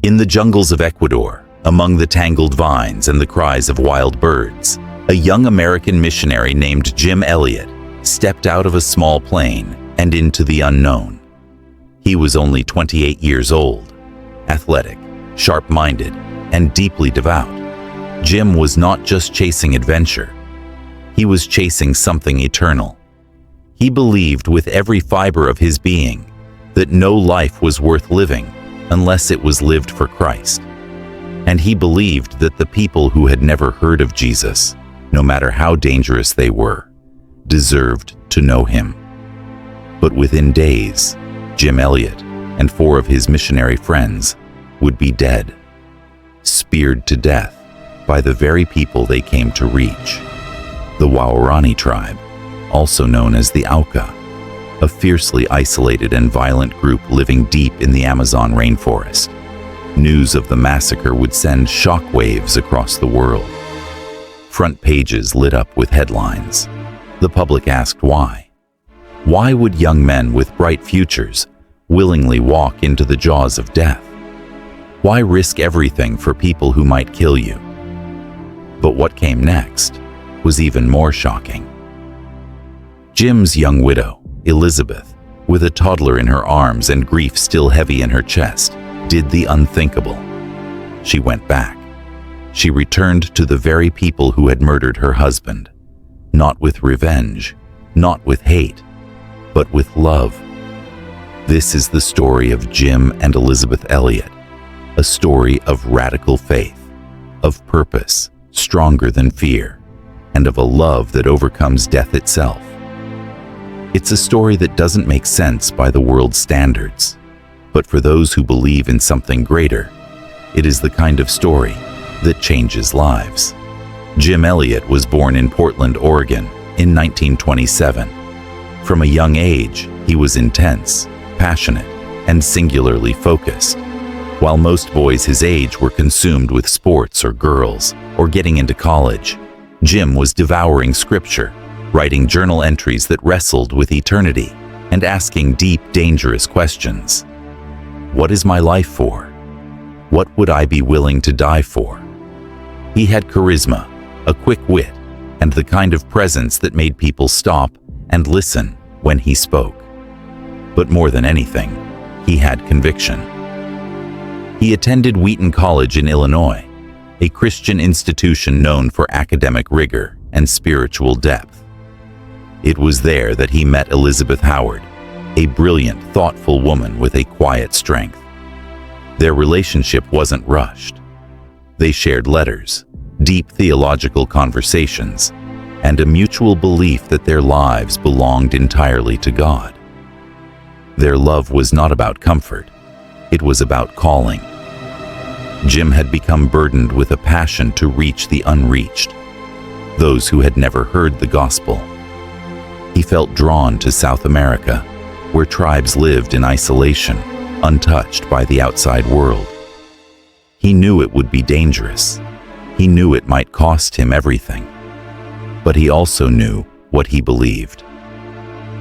In the jungles of Ecuador, among the tangled vines and the cries of wild birds, a young American missionary named Jim Elliot stepped out of a small plane and into the unknown. He was only 28 years old, athletic, sharp-minded, and deeply devout. Jim was not just chasing adventure. He was chasing something eternal. He believed with every fiber of his being that no life was worth living unless it was lived for Christ. And he believed that the people who had never heard of Jesus, no matter how dangerous they were, deserved to know him. But within days, Jim Elliot and 4 of his missionary friends would be dead, speared to death by the very people they came to reach. The Waorani tribe, also known as the Auca, a fiercely isolated and violent group living deep in the Amazon rainforest. News of the massacre would send shockwaves across the world. Front pages lit up with headlines. The public asked why. Why would young men with bright futures willingly walk into the jaws of death? Why risk everything for people who might kill you? But what came next was even more shocking. Jim's young widow, Elisabeth, with a toddler in her arms and grief still heavy in her chest, did the unthinkable. She went back. She returned to the very people who had murdered her husband, not with revenge, not with hate, but with love. This is the story of Jim and Elisabeth Elliot, a story of radical faith, of purpose stronger than fear, and of a love that overcomes death itself. It's a story that doesn't make sense by the world's standards, but for those who believe in something greater, it is the kind of story that changes lives. Jim Elliot was born in Portland, Oregon in 1927. From a young age, he was intense, passionate, and singularly focused. While most boys his age were consumed with sports or girls or getting into college, Jim was devouring scripture, writing journal entries that wrestled with eternity, and asking deep, dangerous questions. What is my life for? What would I be willing to die for? He had charisma, a quick wit, and the kind of presence that made people stop and listen when he spoke. But more than anything, he had conviction. He attended Wheaton College in Illinois, a Christian institution known for academic rigor and spiritual depth. It was there that he met Elizabeth Howard, a brilliant, thoughtful woman with a quiet strength. Their relationship wasn't rushed. They shared letters, deep theological conversations, and a mutual belief that their lives belonged entirely to God. Their love was not about comfort, it was about calling. Jim had become burdened with a passion to reach the unreached, those who had never heard the gospel. He felt drawn to South America, where tribes lived in isolation, untouched by the outside world. He knew it would be dangerous. He knew it might cost him everything. But he also knew what he believed.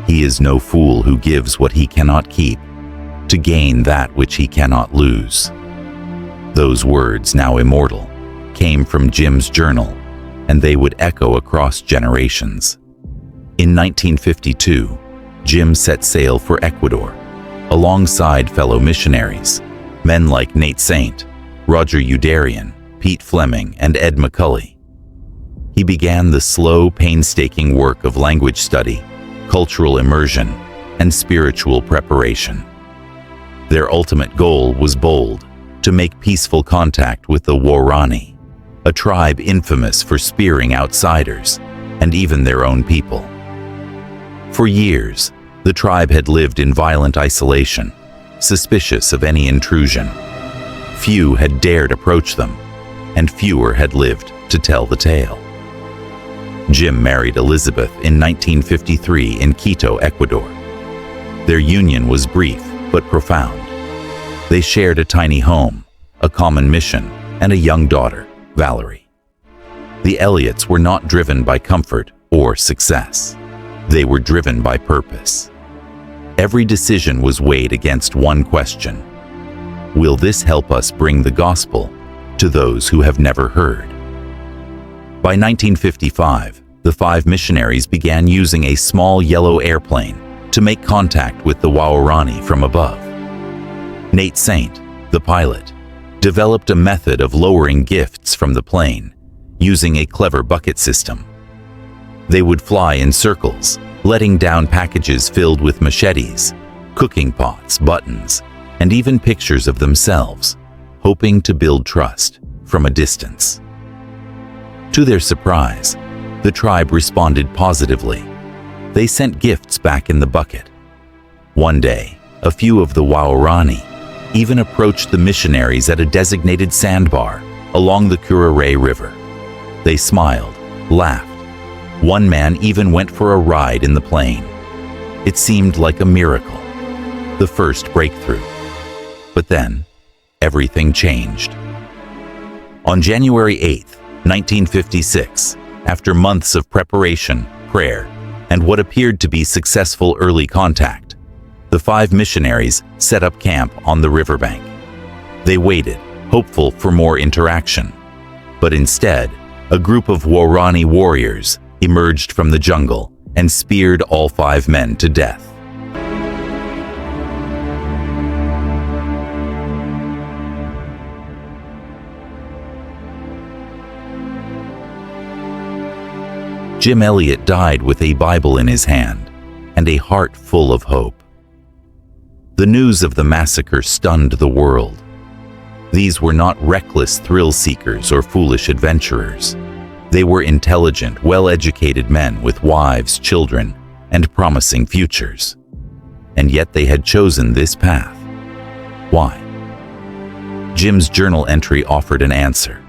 He is no fool who gives what he cannot keep to gain that which he cannot lose. Those words, now immortal, came from Jim's journal, and they would echo across generations. In 1952, Jim set sail for Ecuador, alongside fellow missionaries, men like Nate Saint, Roger Youderian, Pete Fleming, and Ed McCully. He began the slow, painstaking work of language study, cultural immersion, and spiritual preparation. Their ultimate goal was bold: to make peaceful contact with the Waorani, a tribe infamous for spearing outsiders and even their own people. For years, the tribe had lived in violent isolation, suspicious of any intrusion. Few had dared approach them, and fewer had lived to tell the tale. Jim married Elisabeth in 1953 in Quito, Ecuador. Their union was brief but profound. They shared a tiny home, a common mission, and a young daughter, Valerie. The Elliots were not driven by comfort or success. They were driven by purpose. Every decision was weighed against one question: Will this help us bring the gospel to those who have never heard? By 1955, the 5 missionaries began using a small yellow airplane to make contact with the Waorani from above. Nate Saint, the pilot, developed a method of lowering gifts from the plane using a clever bucket system. They would fly in circles, letting down packages filled with machetes, cooking pots, buttons, and even pictures of themselves, hoping to build trust from a distance. To their surprise, the tribe responded positively. They sent gifts back in the bucket. One day, a few of the Waorani even approached the missionaries at a designated sandbar along the Curare River. They smiled, laughed. One man even went for a ride in the plane. It seemed like a miracle, the first breakthrough. But then, everything changed. On January 8, 1956, after months of preparation, prayer, and what appeared to be successful early contact, the 5 missionaries set up camp on the riverbank. They waited, hopeful for more interaction. But instead, a group of Waorani warriors emerged from the jungle and speared all 5 men to death. Jim Elliot died with a Bible in his hand and a heart full of hope. The news of the massacre stunned the world. These were not reckless thrill-seekers or foolish adventurers. They were intelligent, well-educated men with wives, children, and promising futures. And yet they had chosen this path. Why? Jim's journal entry offered an answer.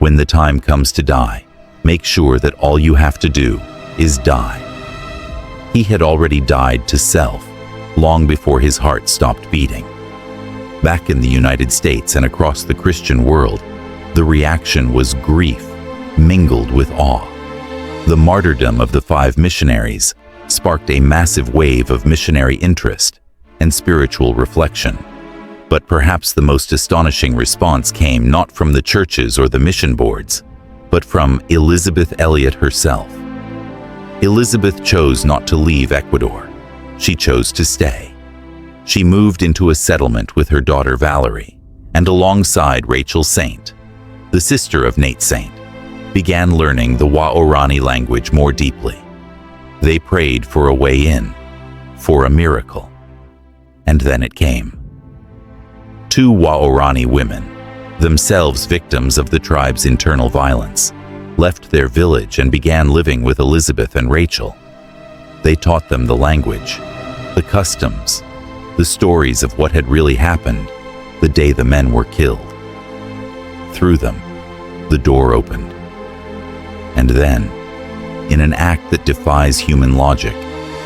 When the time comes to die, make sure that all you have to do is die. He had already died to self, long before his heart stopped beating. Back in the United States and across the Christian world, the reaction was grief, mingled with awe. The martyrdom of the 5 missionaries sparked a massive wave of missionary interest and spiritual reflection. But perhaps the most astonishing response came not from the churches or the mission boards, but from Elisabeth Elliot herself. Elisabeth chose not to leave Ecuador. She chose to stay. She moved into a settlement with her daughter Valerie, and alongside Rachel Saint, the sister of Nate Saint, began learning the Waorani language more deeply. They prayed for a way in, for a miracle. And then it came. 2 Waorani women, themselves victims of the tribe's internal violence, left their village and began living with Elisabeth and Rachel. They taught them the language, the customs, the stories of what had really happened the day the men were killed. Through them, the door opened. And then, in an act that defies human logic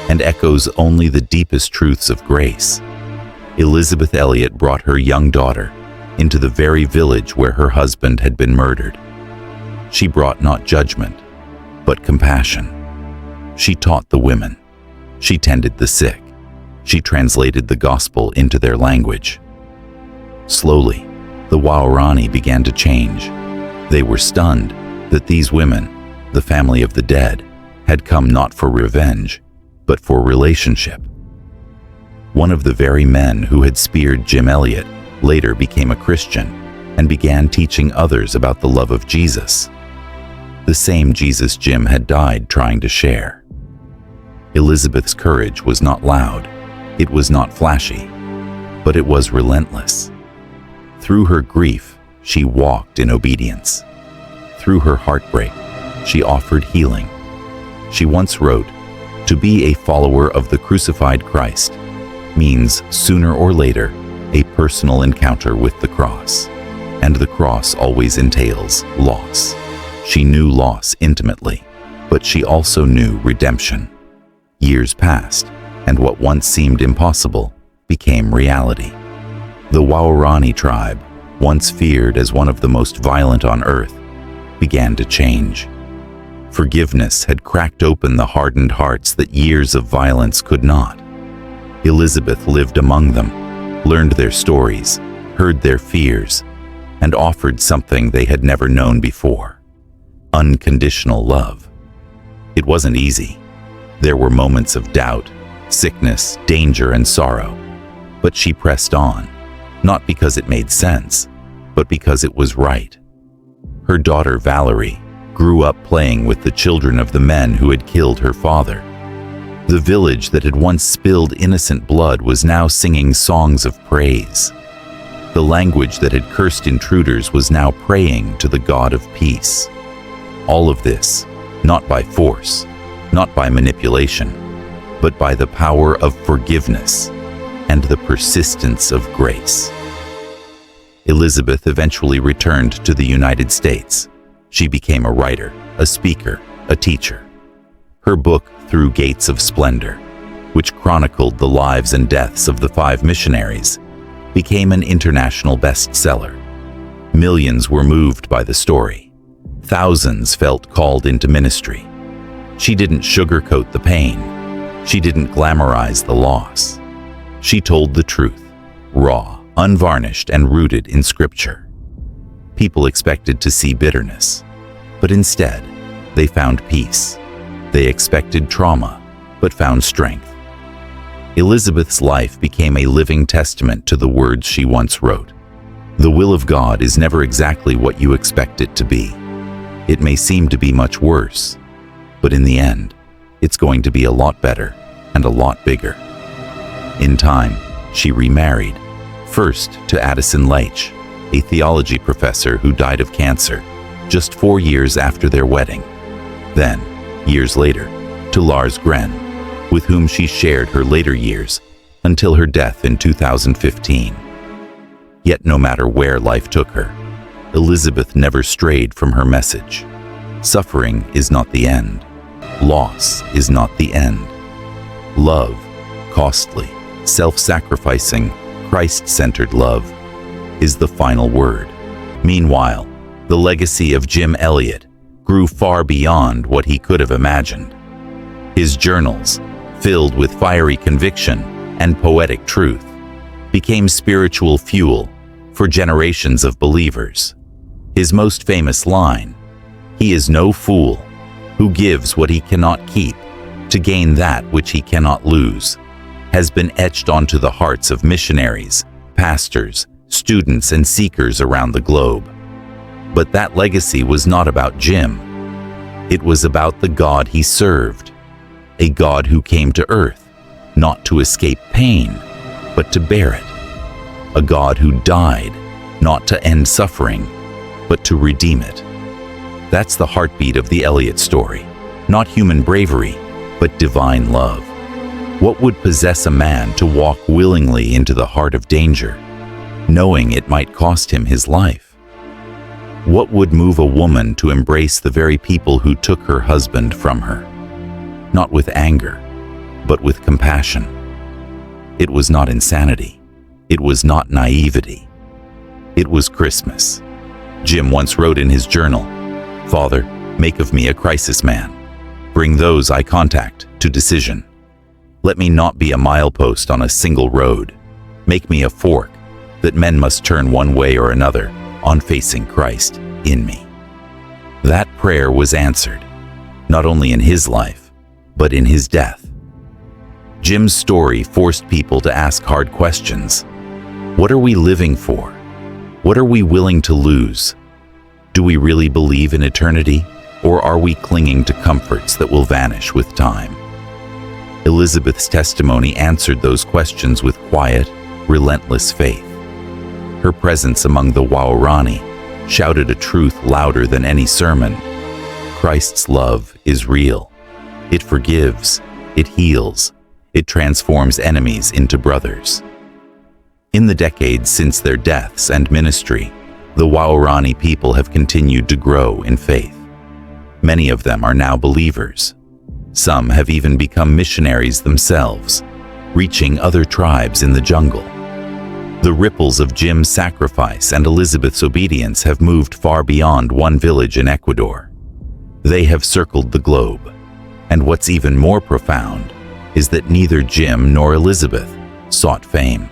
and echoes only the deepest truths of grace, Elisabeth Elliot brought her young daughter into the very village where her husband had been murdered. She brought not judgment, but compassion. She taught the women. She tended the sick. She translated the gospel into their language. Slowly, the Waorani began to change. They were stunned that these women, the family of the dead, had come not for revenge, but for relationship. One of the very men who had speared Jim Elliot later became a Christian and began teaching others about the love of Jesus, the same Jesus Jim had died trying to share. Elisabeth's courage was not loud, it was not flashy, but it was relentless. Through her grief, she walked in obedience. Through her heartbreak, she offered healing. She once wrote, "To be a follower of the crucified Christ means sooner or later a personal encounter with the cross, and the cross always entails loss." She knew loss intimately, but she also knew redemption. Years passed, and what once seemed impossible became reality. The Waorani tribe, once feared as one of the most violent on earth, began to change. Forgiveness had cracked open the hardened hearts that years of violence could not. Elisabeth lived among them, learned their stories, heard their fears, and offered something they had never known before: unconditional love. It wasn't easy. There were moments of doubt, sickness, danger, and sorrow. But she pressed on, not because it made sense, but because it was right. Her daughter Valerie grew up playing with the children of the men who had killed her father. The village that had once spilled innocent blood was now singing songs of praise. The language that had cursed intruders was now praying to the God of peace. All of this, not by force, not by manipulation, but by the power of forgiveness and the persistence of grace. Elisabeth eventually returned to the United States. She became a writer, a speaker, a teacher. Her book, Through Gates of Splendor, which chronicled the lives and deaths of the 5 missionaries, became an international bestseller. Millions were moved by the story. Thousands felt called into ministry. She didn't sugarcoat the pain. She didn't glamorize the loss. She told the truth, raw, unvarnished, and rooted in Scripture. People expected to see bitterness, but instead, they found peace. They expected trauma, but found strength. Elisabeth's life became a living testament to the words she once wrote. The will of God is never exactly what you expect it to be. It may seem to be much worse, but in the end, it's going to be a lot better and a lot bigger. In time, she remarried, first to Addison Leitch, a theology professor who died of cancer just 4 years after their wedding. Then, years later, to Lars Gren, with whom she shared her later years until her death in 2015. Yet no matter where life took her, Elisabeth never strayed from her message. Suffering is not the end. Loss is not the end. Love, costly, self-sacrificing, Christ-centered love, is the final word. Meanwhile, the legacy of Jim Elliot grew far beyond what he could have imagined. His journals, filled with fiery conviction and poetic truth, became spiritual fuel for generations of believers. His most famous line, "He is no fool who gives what he cannot keep to gain that which he cannot lose," has been etched onto the hearts of missionaries, pastors, students, and seekers around the globe. But that legacy was not about Jim. It was about the God he served, a God who came to earth, not to escape pain, but to bear it. A God who died, not to end suffering, but to redeem it. That's the heartbeat of the Elliot story. Not human bravery, but divine love. What would possess a man to walk willingly into the heart of danger, knowing it might cost him his life? What would move a woman to embrace the very people who took her husband from her? Not with anger, but with compassion. It was not insanity. It was not naivety. It was Christmas. Jim once wrote in his journal, "Father, make of me a crisis man. Bring those I contact to decision. Let me not be a milepost on a single road. Make me a fork that men must turn one way or another on facing Christ in me." That prayer was answered, not only in his life, but in his death. Jim's story forced people to ask hard questions. What are we living for? What are we willing to lose? Do we really believe in eternity, or are we clinging to comforts that will vanish with time? Elisabeth's testimony answered those questions with quiet, relentless faith. Her presence among the Waorani shouted a truth louder than any sermon. Christ's love is real. It forgives, it heals, it transforms enemies into brothers. In the decades since their deaths and ministry, the Waorani people have continued to grow in faith. Many of them are now believers. Some have even become missionaries themselves, reaching other tribes in the jungle. The ripples of Jim's sacrifice and Elisabeth's obedience have moved far beyond one village in Ecuador. They have circled the globe. And what's even more profound is that neither Jim nor Elisabeth sought fame.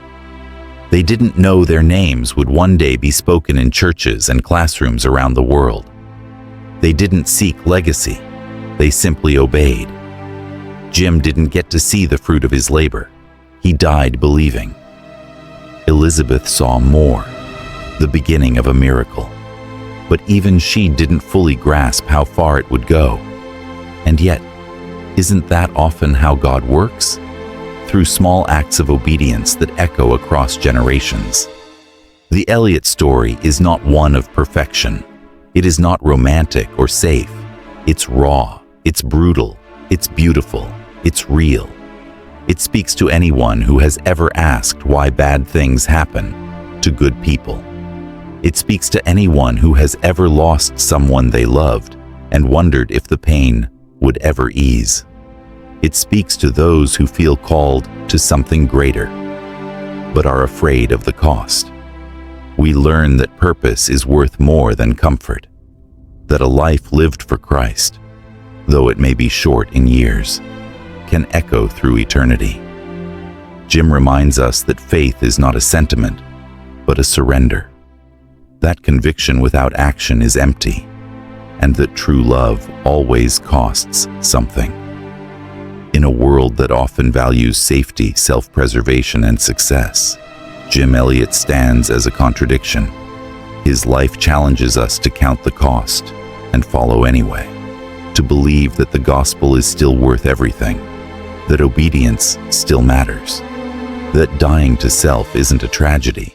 They didn't know their names would one day be spoken in churches and classrooms around the world. They didn't seek legacy. They simply obeyed. Jim didn't get to see the fruit of his labor. He died believing. Elisabeth saw more, the beginning of a miracle. But even she didn't fully grasp how far it would go. And yet, isn't that often how God works? Through small acts of obedience that echo across generations. The Elliot story is not one of perfection. It is not romantic or safe. It's raw, it's brutal, it's beautiful, it's real. It speaks to anyone who has ever asked why bad things happen to good people. It speaks to anyone who has ever lost someone they loved and wondered if the pain would ever ease. It speaks to those who feel called to something greater, but are afraid of the cost. We learn that purpose is worth more than comfort, that a life lived for Christ, though it may be short in years, can echo through eternity. Jim reminds us that faith is not a sentiment, but a surrender. That conviction without action is empty, and that true love always costs something. In a world that often values safety, self-preservation, and success, Jim Elliot stands as a contradiction. His life challenges us to count the cost and follow anyway, to believe that the gospel is still worth everything, that obedience still matters, that dying to self isn't a tragedy,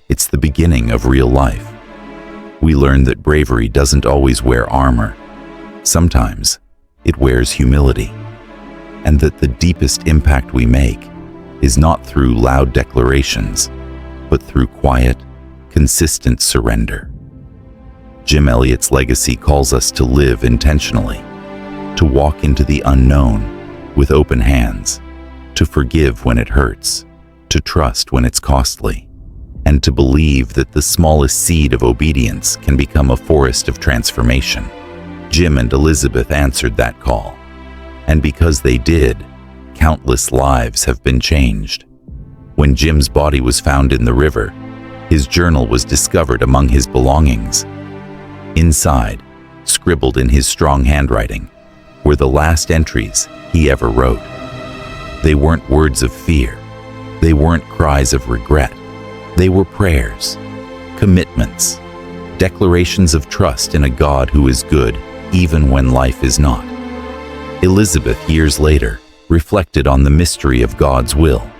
it's the beginning of real life. We learn that bravery doesn't always wear armor. Sometimes it wears humility, and that the deepest impact we make is not through loud declarations, but through quiet, consistent surrender. Jim Elliot's legacy calls us to live intentionally, to walk into the unknown with open hands, to forgive when it hurts, to trust when it's costly, and to believe that the smallest seed of obedience can become a forest of transformation. Jim and Elisabeth answered that call, and because they did, countless lives have been changed. When Jim's body was found in the river, his journal was discovered among his belongings. Inside, scribbled in his strong handwriting, were the last entries he ever wrote. They weren't words of fear. They weren't cries of regret. They were prayers, commitments, declarations of trust in a God who is good even when life is not. Elisabeth, years later, reflected on the mystery of God's will.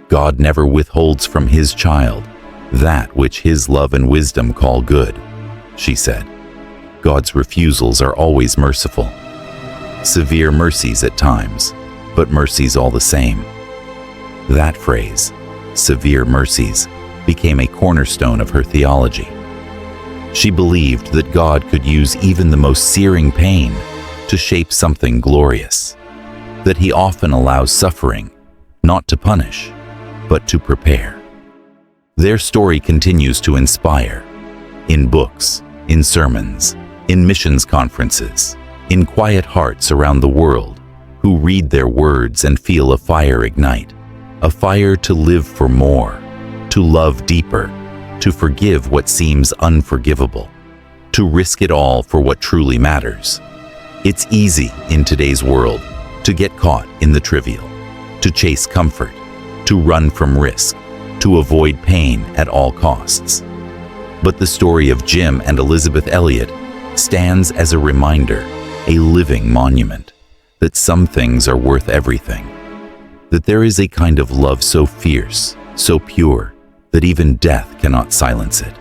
God never withholds from his child that which his love and wisdom call good, she said. God's refusals are always merciful. Severe mercies at times, but mercies all the same. That phrase, severe mercies, became a cornerstone of her theology. She believed that God could use even the most searing pain to shape something glorious, that he often allows suffering, not to punish, but to prepare. Their story continues to inspire, in books, in sermons, in missions conferences, in quiet hearts around the world who read their words and feel a fire ignite, a fire to live for more, to love deeper, to forgive what seems unforgivable, to risk it all for what truly matters. It's easy in today's world to get caught in the trivial, to chase comfort, to run from risk, to avoid pain at all costs. But the story of Jim and Elisabeth Elliot stands as a reminder, a living monument, that some things are worth everything, that there is a kind of love so fierce, so pure, that even death cannot silence it.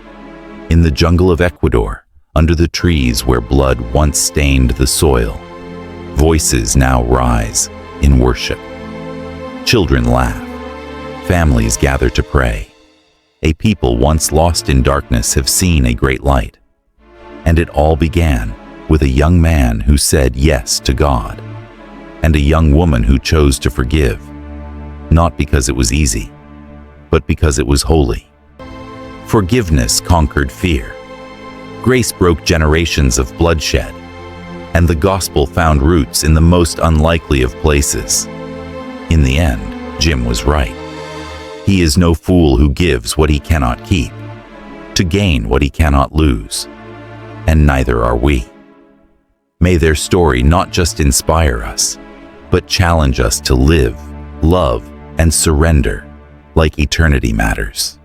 In the jungle of Ecuador, under the trees where blood once stained the soil, voices now rise in worship. Children laugh. Families gather to pray. A people once lost in darkness have seen a great light. And it all began with a young man who said yes to God, and a young woman who chose to forgive, not because it was easy, but because it was holy. Forgiveness conquered fear. Grace broke generations of bloodshed, and the gospel found roots in the most unlikely of places. In the end, Jim was right. He is no fool who gives what he cannot keep, to gain what he cannot lose, and neither are we. May their story not just inspire us, but challenge us to live, love, and surrender like eternity matters.